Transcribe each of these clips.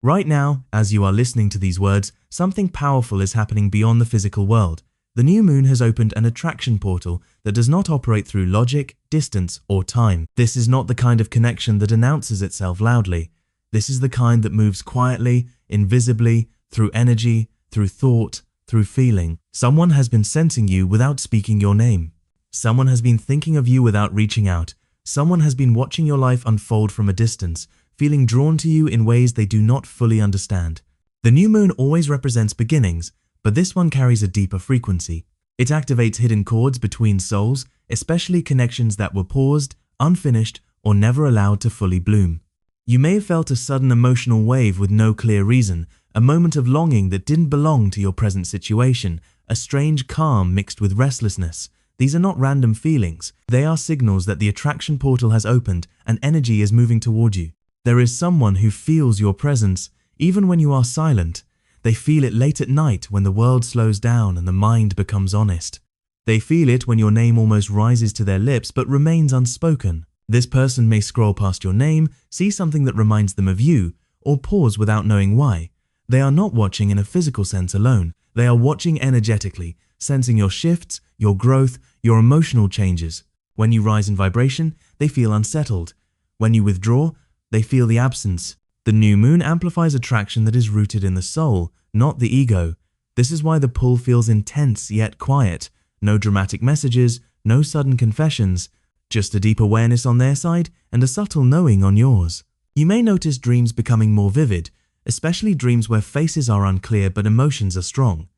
Right now, as you are listening to these words, something powerful is happening beyond the physical world. The new moon has opened an attraction portal that does not operate through logic, distance, or time. This is not the kind of connection that announces itself loudly. This is the kind that moves quietly, invisibly, through energy, through thought, through feeling. Someone has been sensing you without speaking your name. Someone has been thinking of you without reaching out. Someone has been watching your life unfold from a distance, feeling drawn to you in ways they do not fully understand. The new moon always represents beginnings, but this one carries a deeper frequency. It activates hidden chords between souls, especially connections that were paused, unfinished, or never allowed to fully bloom. You may have felt a sudden emotional wave with no clear reason, a moment of longing that didn't belong to your present situation, a strange calm mixed with restlessness. These are not random feelings. They are signals that the attraction portal has opened and energy is moving toward you. There is someone who feels your presence, even when you are silent. They feel it late at night when the world slows down and the mind becomes honest. They feel it when your name almost rises to their lips but remains unspoken. This person may scroll past your name, see something that reminds them of you, or pause without knowing why. They are not watching in a physical sense alone. They are watching energetically, sensing your shifts, your growth, your emotional changes. When you rise in vibration, they feel unsettled. When you withdraw, they feel the absence. The new moon amplifies attraction that is rooted in the soul, not the ego. This is why the pull feels intense yet quiet. No dramatic messages, no sudden confessions, just a deep awareness on their side and a subtle knowing on yours. You may notice dreams becoming more vivid, especially dreams where faces are unclear but emotions are strong.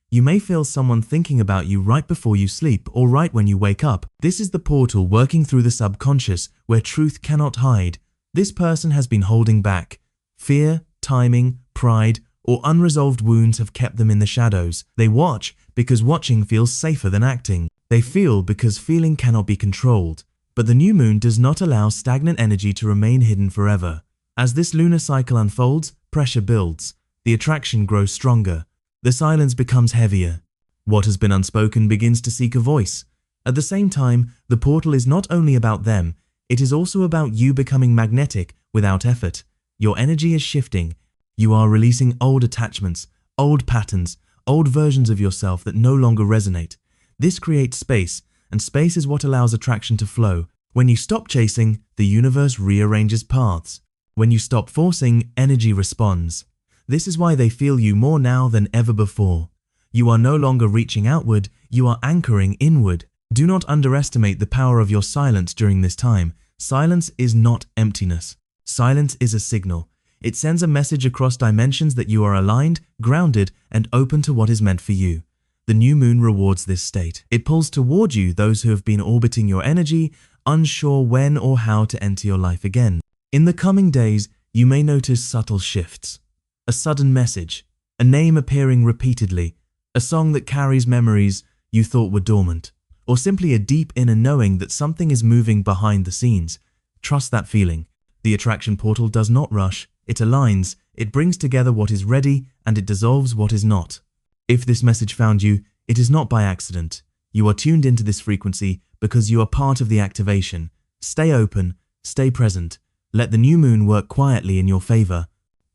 You may feel someone thinking about you right before you sleep or right when you wake up. This is the portal working through the subconscious where truth cannot hide. This person has been holding back. Fear, timing, pride, or unresolved wounds have kept them in the shadows. They watch because watching feels safer than acting. They feel because feeling cannot be controlled. But the new moon does not allow stagnant energy to remain hidden forever. As this lunar cycle unfolds, pressure builds. The attraction grows stronger. The silence becomes heavier. What has been unspoken begins to seek a voice. At the same time, the portal is not only about them, it is also about you becoming magnetic without effort. Your energy is shifting. You are releasing old attachments, old patterns, old versions of yourself that no longer resonate. This creates space, and space is what allows attraction to flow. When you stop chasing, the universe rearranges paths. When you stop forcing, energy responds. This is why they feel you more now than ever before. You are no longer reaching outward, you are anchoring inward. Do not underestimate the power of your silence during this time. Silence is not emptiness. Silence is a signal. It sends a message across dimensions that you are aligned, grounded, and open to what is meant for you. The new moon rewards this state. It pulls toward you those who have been orbiting your energy, unsure when or how to enter your life again. In the coming days, you may notice subtle shifts. A sudden message, a name appearing repeatedly, a song that carries memories you thought were dormant, or simply a deep inner knowing that something is moving behind the scenes. Trust that feeling. The attraction portal does not rush, it aligns, it brings together what is ready, and it dissolves what is not. If this message found you, it is not by accident. You are tuned into this frequency because you are part of the activation. Stay open, stay present. Let the new moon work quietly in your favor.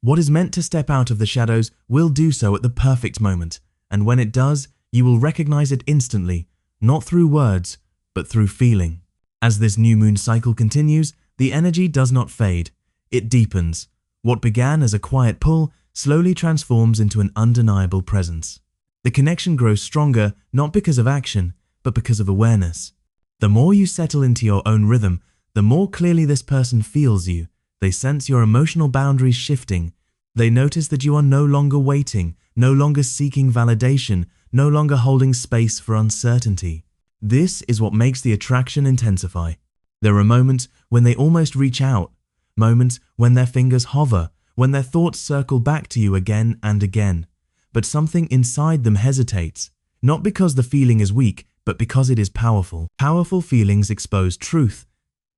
What is meant to step out of the shadows will do so at the perfect moment, and when it does, you will recognize it instantly, not through words, but through feeling. As this new moon cycle continues, the energy does not fade, it deepens. What began as a quiet pull slowly transforms into an undeniable presence. The connection grows stronger not because of action, but because of awareness. The more you settle into your own rhythm, the more clearly this person feels you. They sense your emotional boundaries shifting. They notice that you are no longer waiting, no longer seeking validation, no longer holding space for uncertainty. This is what makes the attraction intensify. There are moments when they almost reach out, moments when their fingers hover, when their thoughts circle back to you again and again. But something inside them hesitates, not because the feeling is weak, but because it is powerful. Powerful feelings expose truth,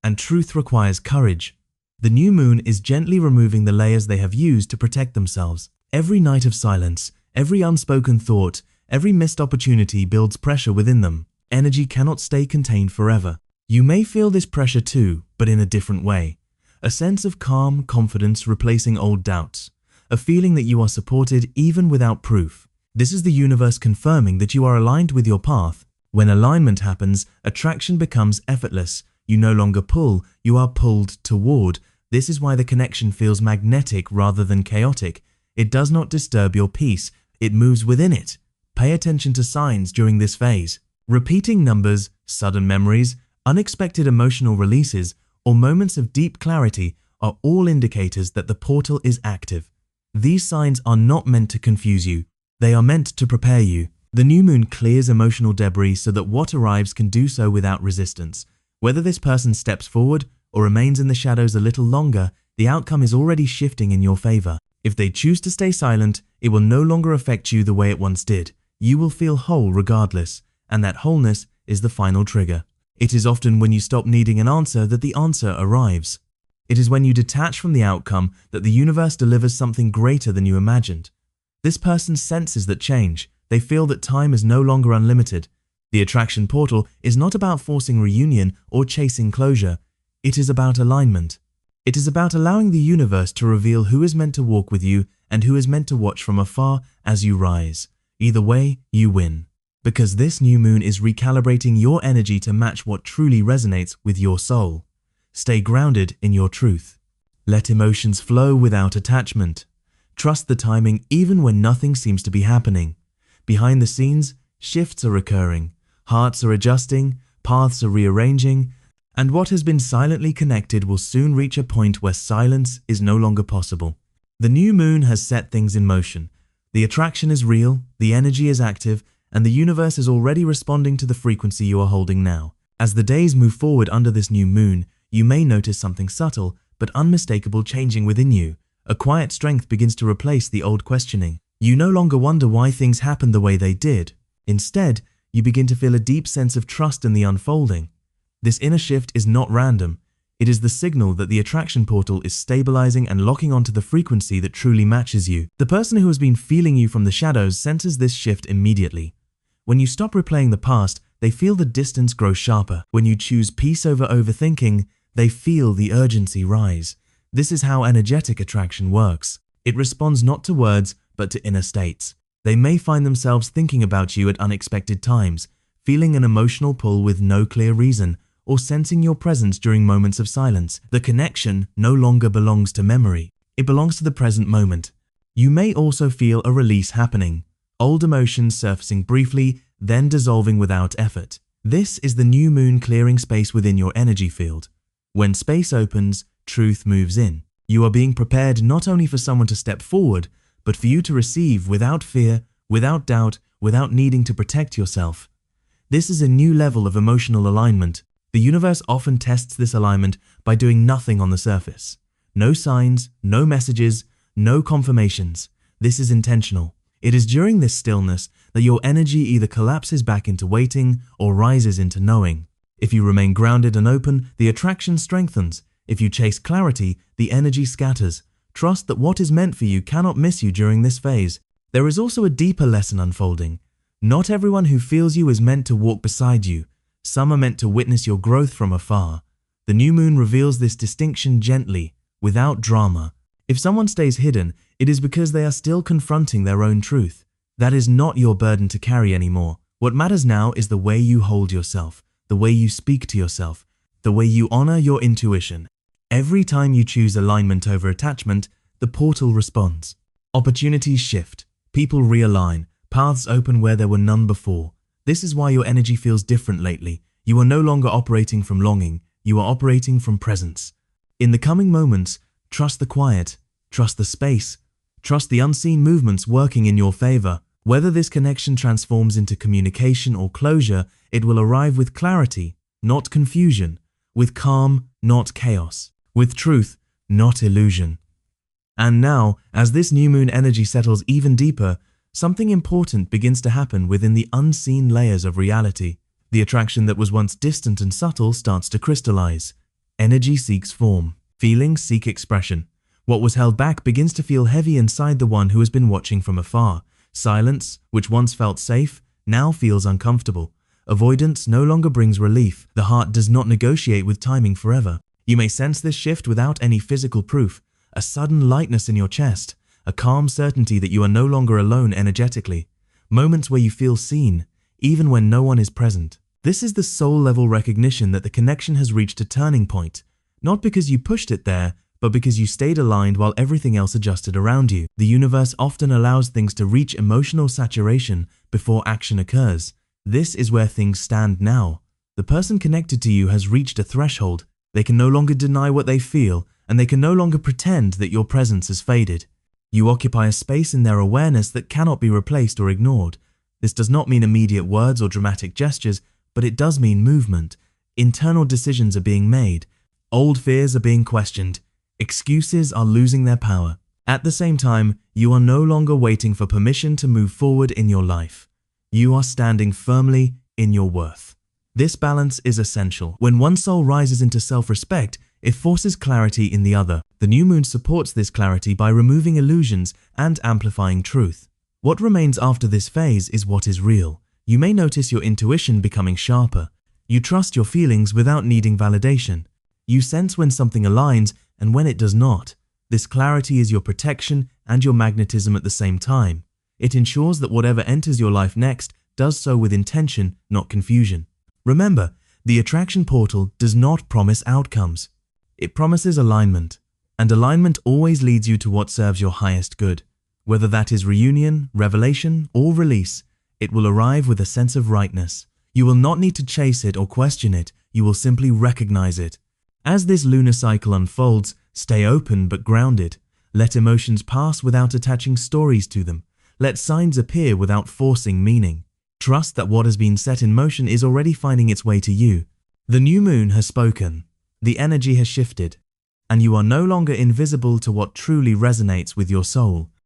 and truth requires courage. The new moon is gently removing the layers they have used to protect themselves. Every night of silence, every unspoken thought, every missed opportunity builds pressure within them. Energy cannot stay contained forever. You may feel this pressure too, but in a different way. A sense of calm confidence replacing old doubts. a feeling that you are supported even without proof. This is the universe confirming that you are aligned with your path. When alignment happens, attraction becomes effortless. You no longer pull, you are pulled toward. This is why the connection feels magnetic rather than chaotic. It does not disturb your peace, it moves within it. Pay attention to signs during this phase. Repeating numbers, sudden memories, unexpected emotional releases, or moments of deep clarity are all indicators that the portal is active. These signs are not meant to confuse you. They are meant to prepare you. The new moon clears emotional debris so that what arrives can do so without resistance. Whether this person steps forward or remains in the shadows a little longer, the outcome is already shifting in your favor. If they choose to stay silent, it will no longer affect you the way it once did. You will feel whole regardless, and that wholeness is the final trigger. It is often when you stop needing an answer that the answer arrives. It is when you detach from the outcome that the universe delivers something greater than you imagined. This person senses that change. They feel that time is no longer unlimited. The attraction portal is not about forcing reunion or chasing closure. It is about alignment. It is about allowing the universe to reveal who is meant to walk with you and who is meant to watch from afar as you rise. Either way, you win. Because this new moon is recalibrating your energy to match what truly resonates with your soul. Stay grounded in your truth. Let emotions flow without attachment. Trust the timing even when nothing seems to be happening. Behind the scenes, shifts are occurring, hearts are adjusting, paths are rearranging, and what has been silently connected will soon reach a point where silence is no longer possible. The new moon has set things in motion. The attraction is real, the energy is active, and the universe is already responding to the frequency you are holding now. As the days move forward under this new moon, you may notice something subtle but unmistakable changing within you. A quiet strength begins to replace the old questioning. You no longer wonder why things happened the way they did. Instead, you begin to feel a deep sense of trust in the unfolding. This inner shift is not random. It is the signal that the attraction portal is stabilizing and locking onto the frequency that truly matches you. The person who has been feeling you from the shadows senses this shift immediately. When you stop replaying the past, they feel the distance grow sharper. When you choose peace over overthinking, they feel the urgency rise. This is how energetic attraction works. It responds not to words, but to inner states. They may find themselves thinking about you at unexpected times, feeling an emotional pull with no clear reason, or sensing your presence during moments of silence. The connection no longer belongs to memory. It belongs to the present moment. You may also feel a release happening, old emotions surfacing briefly, then dissolving without effort. This is the new moon clearing space within your energy field. When space opens, truth moves in. You are being prepared not only for someone to step forward, but for you to receive without fear, without doubt, without needing to protect yourself. This is a new level of emotional alignment. The universe often tests this alignment by doing nothing on the surface. No signs, no messages, no confirmations. This is intentional. It is during this stillness that your energy either collapses back into waiting or rises into knowing. If you remain grounded and open, the attraction strengthens. If you chase clarity, the energy scatters. Trust that what is meant for you cannot miss you during this phase. There is also a deeper lesson unfolding. Not everyone who feels you is meant to walk beside you. Some are meant to witness your growth from afar. The new moon reveals this distinction gently, without drama. If someone stays hidden, it is because they are still confronting their own truth. That is not your burden to carry anymore. What matters now is the way you hold yourself, the way you speak to yourself, the way you honor your intuition. Every time you choose alignment over attachment, the portal responds. Opportunities shift, people realign, paths open where there were none before. This is why your energy feels different lately. You are no longer operating from longing, you are operating from presence. In the coming moments, trust the quiet, trust the space, trust the unseen movements working in your favor. Whether this connection transforms into communication or closure, it will arrive with clarity, not confusion, with calm, not chaos, with truth, not illusion. And now, as this new moon energy settles even deeper, something important begins to happen within the unseen layers of reality. The attraction that was once distant and subtle starts to crystallize. Energy seeks form. Feelings seek expression. What was held back begins to feel heavy inside the one who has been watching from afar. Silence, which once felt safe, now feels uncomfortable. Avoidance no longer brings relief. The heart does not negotiate with timing forever. You may sense this shift without any physical proof. A sudden lightness in your chest, a calm certainty that you are no longer alone energetically, moments where you feel seen, even when no one is present. This is the soul-level recognition that the connection has reached a turning point, not because you pushed it there, but because you stayed aligned while everything else adjusted around you. The universe often allows things to reach emotional saturation before action occurs. This is where things stand now. The person connected to you has reached a threshold. They can no longer deny what they feel, and they can no longer pretend that your presence has faded. You occupy a space in their awareness that cannot be replaced or ignored. This does not mean immediate words or dramatic gestures, but it does mean movement. Internal decisions are being made. Old fears are being questioned. Excuses are losing their power. At the same time, you are no longer waiting for permission to move forward in your life. You are standing firmly in your worth. This balance is essential. When one soul rises into self-respect, it forces clarity in the other. The new moon supports this clarity by removing illusions and amplifying truth. What remains after this phase is what is real. You may notice your intuition becoming sharper. You trust your feelings without needing validation. You sense when something aligns and when it does not. This clarity is your protection and your magnetism at the same time. It ensures that whatever enters your life next does so with intention, not confusion. Remember, the attraction portal does not promise outcomes. It promises alignment, and alignment always leads you to what serves your highest good. Whether that is reunion, revelation, or release, it will arrive with a sense of rightness. You will not need to chase it or question it, you will simply recognize it. As this lunar cycle unfolds, stay open but grounded. Let emotions pass without attaching stories to them. Let signs appear without forcing meaning. Trust that what has been set in motion is already finding its way to you. The new moon has spoken. The energy has shifted, and you are no longer invisible to what truly resonates with your soul.